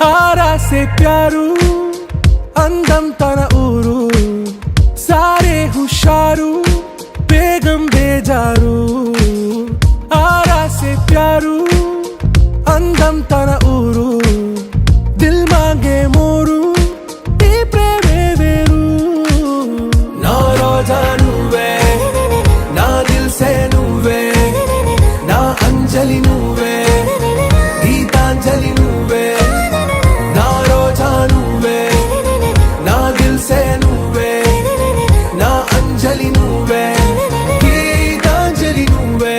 आरा से प्यारू అందం తన ఊరు సారే హుషారు బేగం బేజారు ఆరా సే ప్యారు అందం తన ఊరు దిల్ మాంగే మోరు ఈ ప్రేమే వేరు నా రోజా నువ్వే నా దిల్ సే నువ్వే నా అంజలి నువ్వే గీతాంజలి నువ్వే నా రోజా నువ్వే से నువ్వే నా అంజలి నువ్వే గీతాంజలి నువ్వే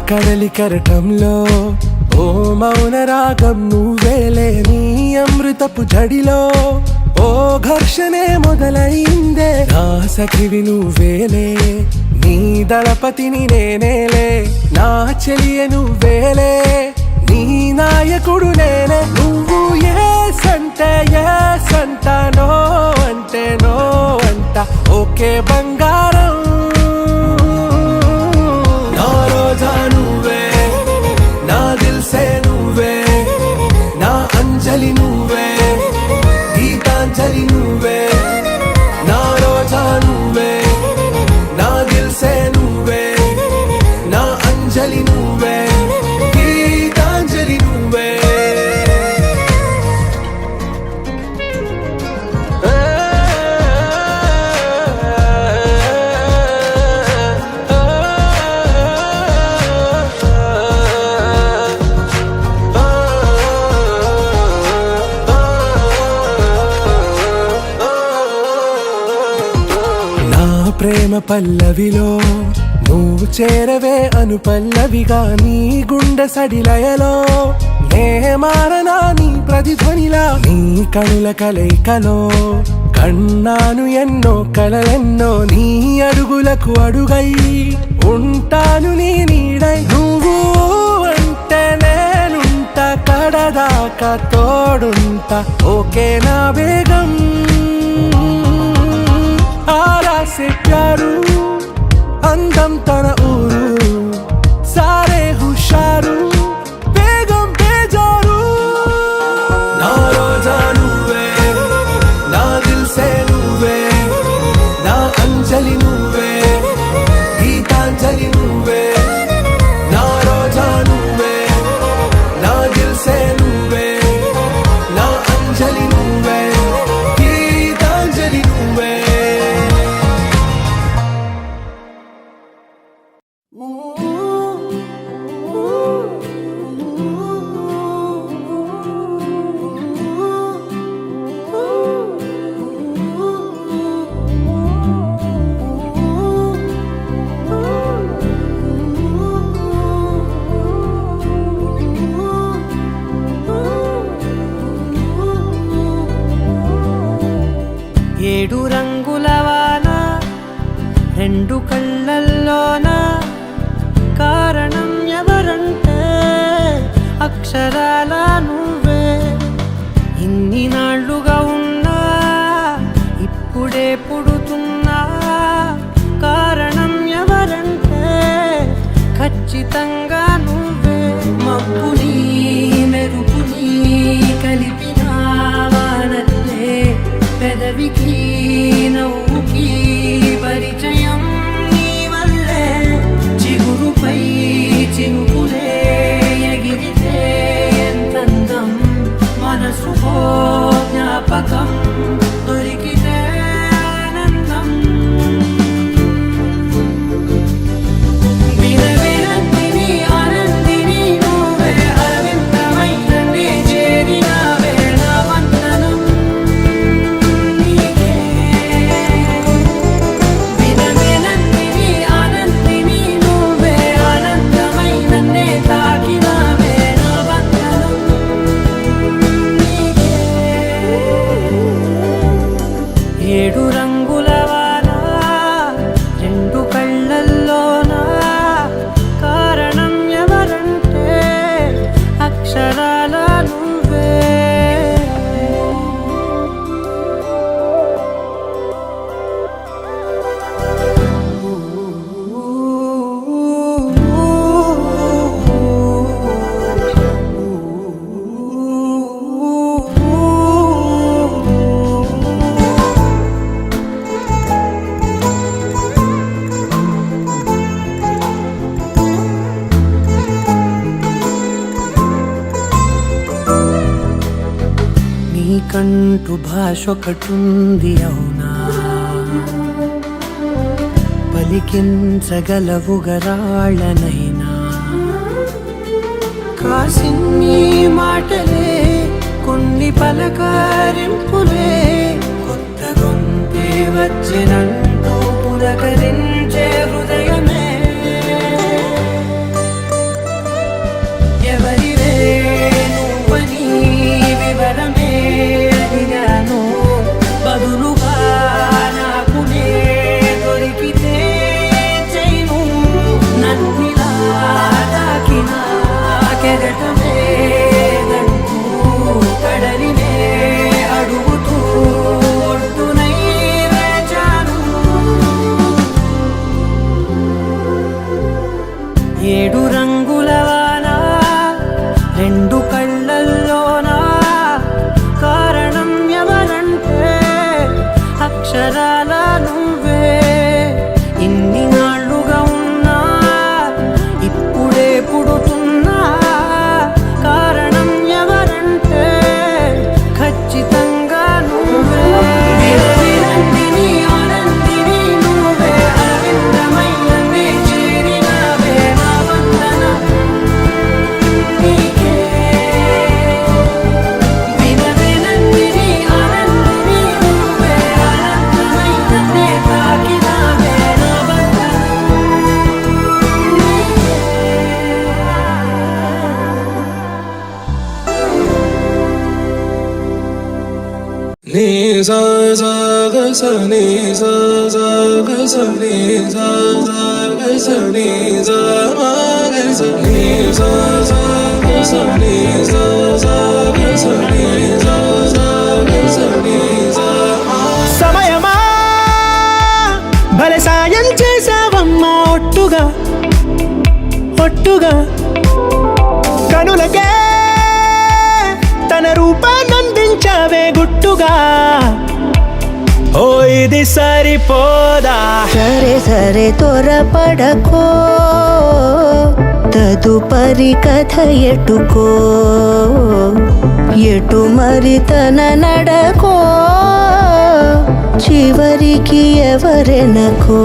కడలి కరటంలో ఓ మౌన రాగం నువ్వేలే నీ అమృతపు జడిలో ఓ ఘర్షణే మొదలైందే నా సఖివి నువ్వేలే నీ దళపతిని నేనేలే నా చెలియ నువ్వేలే నీ నాయకుడు నేనే నువ్వు ఏ సంట నో అంటే నో అంట ఓకే బంగారం నువ్వే నా దిల్ సే నువ్వే నా అంజలి నువ్వే గీతాంజలి నువ్వే నా రోజా నువ్వే నా దిల్ సే నువ్వే నా అంజలి నువ్వే గీతాంజలి నువ్వే ప్రేమ పల్లవిలో నువ్వు చేరవే అను పల్లవిగా నీ గుండె సడిలయలో నే మారనా నీ ప్రతిధ్వనిలా నీ కనుల కలయికలో కన్నాను ఎన్నో కలలెన్నో నీ అడుగులకు అడుగై ఉంటాను నీ నీడై నువ్వు అంటే నేనుంట కడదాకా తోడుంటా ఓకే నా వేగం आरा से प्यारू అందం తన ఊరు సారే హుషారు బేగం బేజారు నా రోజా నువ్వే నా దిల్ సే నువ్వే నా అంజలి నువ్వే గీతాంజలి నువ్వే నా రోజా నువ్వే నా దిల్ సే నువ్వే నా అంజలి నువ్వే గీతాంజలి నువ్వే ఏడు రంగుల వాన రెండు కళ్ళల్లోన కారణం ఎవరంటే అక్షరాల నువ్వే ఇన్ని నాళ్ళుగా ఉన్నా ఇప్పుడే పుడుతున్నా కారణం ఎవరంటే ఖచ్చితంగా నువ్వే మబ్బుని మెరుపుని కలిపిన వానల్లే పెదవికి నవ్వుకి పరిచయం నీ వల్లే చిగురుపై చినుకులే ఎగిరితే ఎంతందం మనసుకో జ్ఞాపకం దొరికితే ఆనందం వినవినంతిని ఆనందిని నువ్వే అరవిందమైన నే చేరిన వేళ వందనం నీకే వినవినంతిని ఆనందిని నువ్వే ఆనందమైన నే తాకిన వేళ వందనం అక్షరాల నువ్వే. నీకంటూ భాష ఒకటుంది అవునా, పలికించగలవు గరాళ్ళనైనా. కాసిన్ని మాటలే కొన్ని పలకరింపులే, కొత్త గొంతే వచ్చినంటూ పులకరించే హృదయమే. ఎవరివే నువ్వని వివరమే అడిగాను, బదులుగా నాకునే దొరికితే చేయను. నన్నిలా తాకిన కెరటమే దంటూ కడలినే అడుగుతూ ఒడ్డునై వేచాను. ఏడు రంగుల వాన రెండు కళ్ళల్లోనా, కారణం ఎవరంటే అక్షరాల నువ్వే. ఇన్ని నాళ్ళుగా ఉన్నా ఇప్పుడే పుడుతున్నా, కారణం ఎవరంటే ఖచ్చితంగా నువ్వే. విరవిరందిని ఆనందిని నువ్వే, అరవిందమయ్యనే చేరినావే. నా వందనం నీకే. విరవిరందిని ఆనందిని నువ్వే, అరవిందమయ్యనే తాకినావే. నా వందనం నీకే. నీ సా సా గ స నీ సా సా గ స నీ సా సా గ స నీ సా మా గ స నీ సా సా గ స నీ సా సా గ స నీ సా సా గ స నీ సా మా. సమయమా భలే సాయం చేసావమ్మా ఒట్టుగా ఒట్టుగా, కనులకే తన రూపాన్నందించావే గుట్టుగా. ఓ ఇది సరిపోదా, సరే సరే త్వరపడకో, తదుపరి కథ ఎటుకో, ఎటు మరి తన నడకో, చివరికి ఎవరెనకో.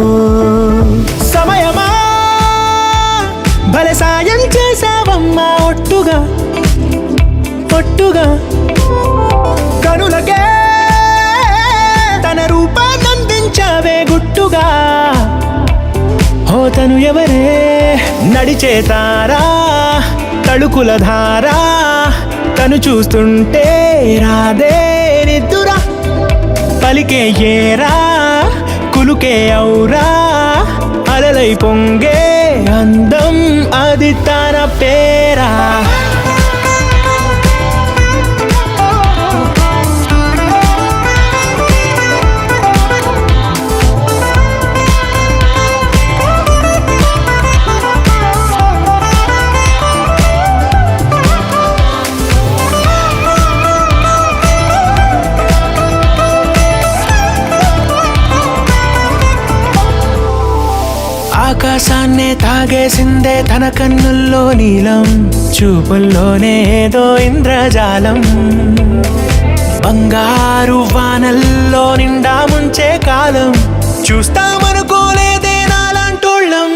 సమయమా భలే సాయం చేసావమ్మా ఒట్టుగా ఒట్టుగా, కనులకే తన రూపాన్నందించావే గుట్టుగా. ఓ తను ఎవరే నడిచే తారా, తళుకుల ధారా, తను చూస్తుంటే రాదే నిద్దురా. పలికే ఏరా కులుకే ఔరా, అలలై పొంగే అందం అది తన పేరా. ఆకాశాన్నే తాగేసిందే తన కన్నుల్లో నీలం, చూపుల్లోనే ఏదో ఇంద్రజాలం. బంగారు వానల్లో నిండా ముంచే కాలం, చూస్తామనుకోలేదే నాలాంటోళ్ళం.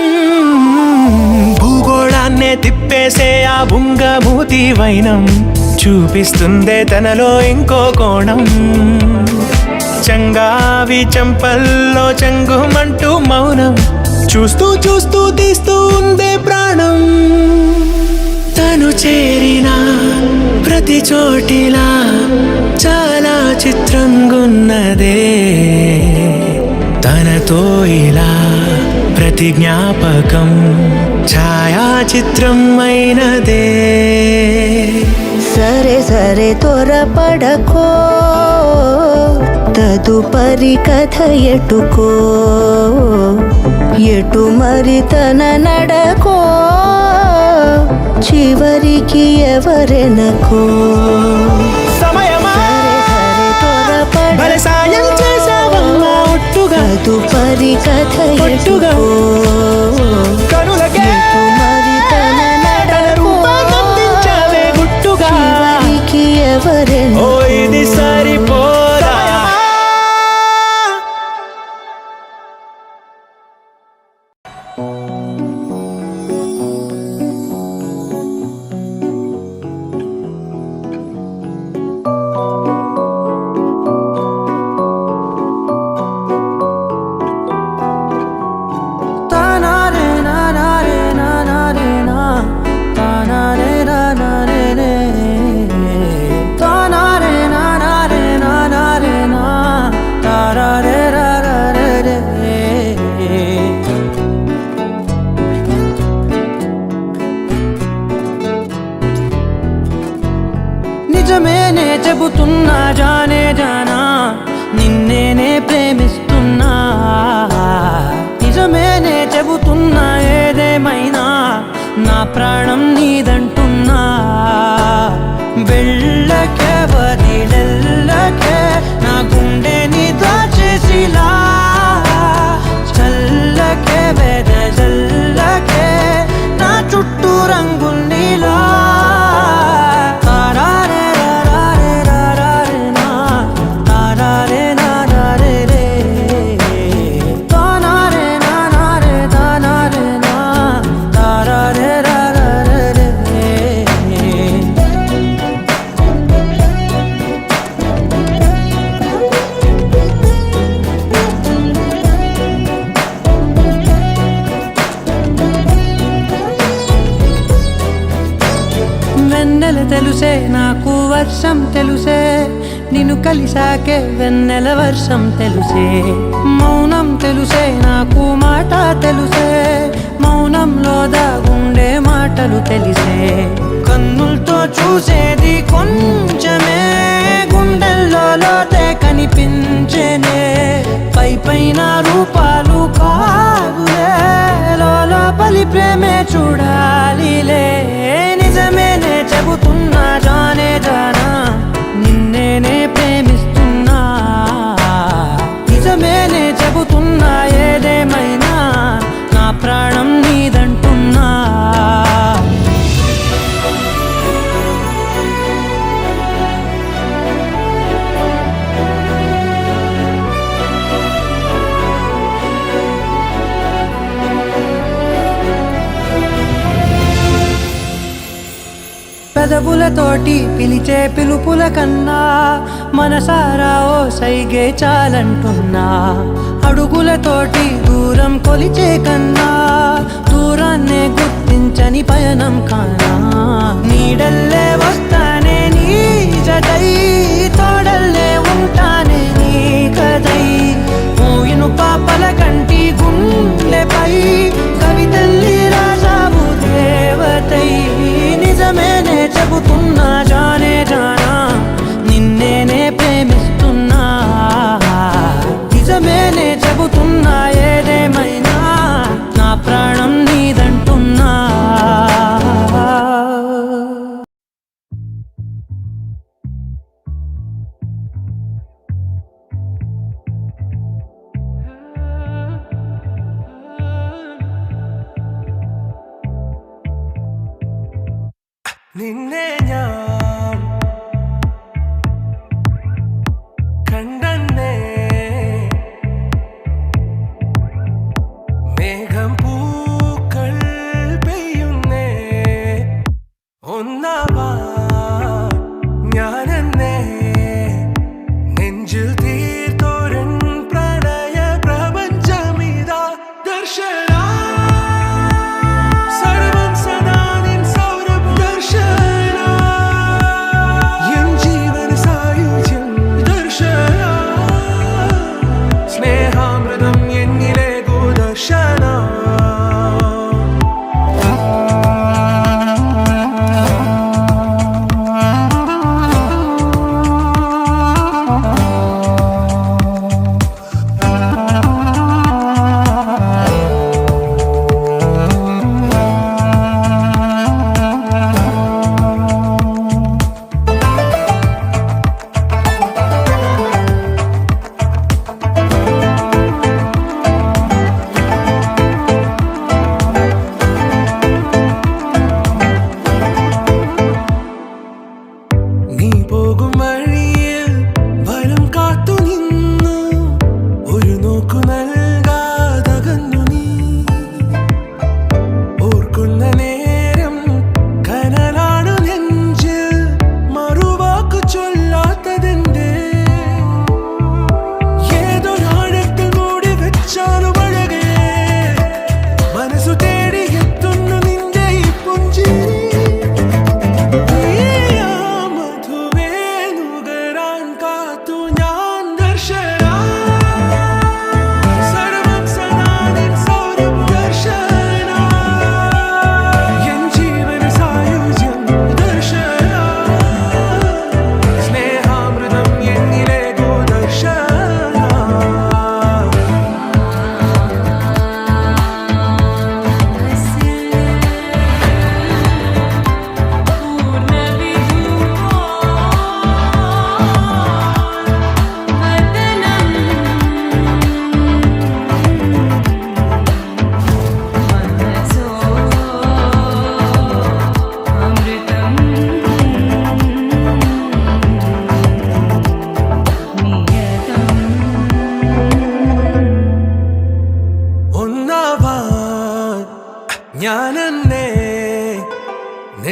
భూగోళాన్నే తిప్పేసే ఆ బుంగమూతి వైనం, చూపిస్తుందే తనలో ఇంకో కోణం. చంగావి చంపల్లో చంగుమంటూ మౌనం, చూస్తూ చూస్తూ తీస్తూ ఉందే ప్రాణం. తను చేరిన ప్రతి చోటిలా చాలా చిత్రంగున్నదే, తనతో ఇలా ప్రతి జ్ఞాపకం ఛాయాచిత్రం అయినదే. సరే సరే త్వరపడకో తదుపరి కథ ఎటుకో ఎటు మరి తన నడకో చివరికి ఎవరెనకో సమయమా సరే సరే భలే సాయం చేసావమ్మా ఒట్టుగా తదుపరి కథ ఒట్టుగా ఎటుకో కనులకే ఎటు మరి తన తన నడకో రూపాన్నందించావే గుట్టుగా చివరికి ఓ ఎవరెనకో ఇది సరిపోదా నిజమేనే చెబుతున్నా జానే జానా నిన్నేనే ప్రేమిస్తున్నా నిజమేనే చెబుతున్నా ఏదేమైనా నా ప్రాణం నీదంటున్నా వెళ్ళకే వదిలెల్లకే నా గుండె నీ దాచేసిలా చల్లకే వెదజల్లకే నా చుట్టూ రంగుల్నిలా వెన్నెల తెలుసే నాకు వర్షం తెలుసే నిన్ను కలిసాకే వెన్నెల వర్షం తెలుసే మౌనం తెలుసే నాకు మాట తెలుసే మౌనంలో దాగుండే మాటలు తెలిసే కన్నులతో చూసేది కొంచెమే గుండెల్లో లోతే కనిపించేనే పై పైన రూపాలు కాదులే లోపలి ప్రేమే చూడాలిలే నిజమేనే చెబుతున్నా జానే జానా నిన్నేనే ప్రేమిస్తున్నా నిజమేనే చెబుతున్నా ఏదేమైనా నా ప్రాణం నీదంటున్నా పెదవులతోటి పిలిచే పిలుపుల కన్నా మనసారా ఓ సైగే చాలంటున్నా అడుగులతోటి దూరం కొలిచే కన్నా దూరాన్నే గుర్తించని పయనం కానా నీడల్లే వస్తానే నీ జతై తోడల్లే ఉంటానే నీ కదై మోయిను పాపల కంటి గుండెపై కవితల్లి రాజావు దేవతై నిజమేనే చెబుతున్నా జానే జానా నిన్నేనే ప్రేమిస్తున్నా నిజమేనే చెబుతున్నా ఏదేమైనా నా ప్రాణం నీదంటున్నా നിന്നെ ഞാൻ കണ്ടെന്നേ മേഘം പൂക്കൾ പെയ്യുന്നേ ഒന്നാവാ ഞാനെന്നേ നെഞ്ചിൽ തീർത്തോരൻ പ്രണയ പ്രപഞ്ചമിതാ ദർശന സർവം സദാ നിൻ സൗരഭ ദർശന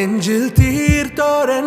നെഞ്ചിൽ തീർത്തോരൻ